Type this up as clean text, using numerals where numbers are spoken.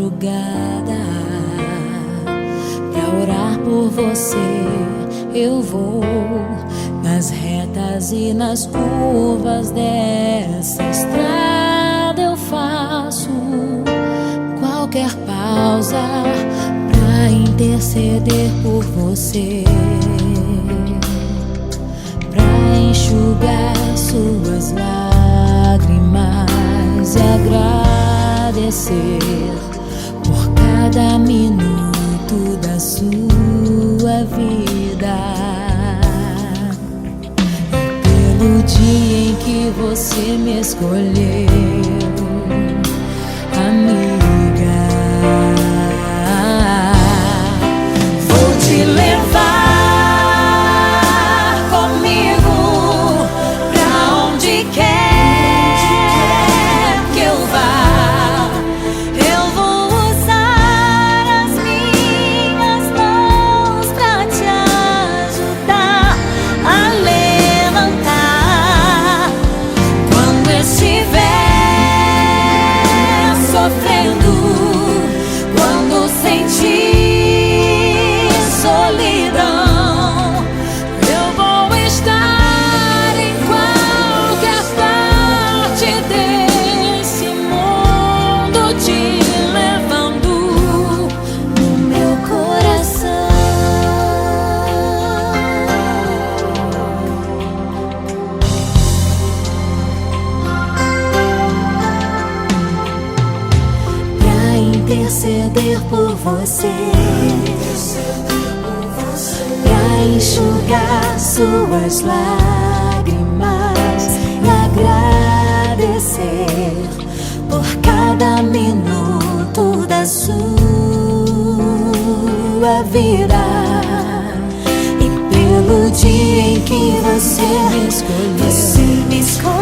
madrugada pra orar por você. Eu vou nas retas e nas curvas dessa estrada. Eu faço qualquer pausa pra interceder por você, pra enxugar suas lágrimas e agradecer por cada minuto da sua vida e pelo dia em que você me escolheu, amiga. Vou te levar comigo pra onde quer que eu vá. Eu vou usar as minhas mãos pra te ajudar a levantar quando estiver sofrendo, quando sentir solidão. Eu vou estar em qualquer parte desse mundo, te levando no meu coração. Pra interceder por você, pra enxugar suas lágrimas e agradecer por cada minuto da sua vida e pelo dia em que você me escolheu.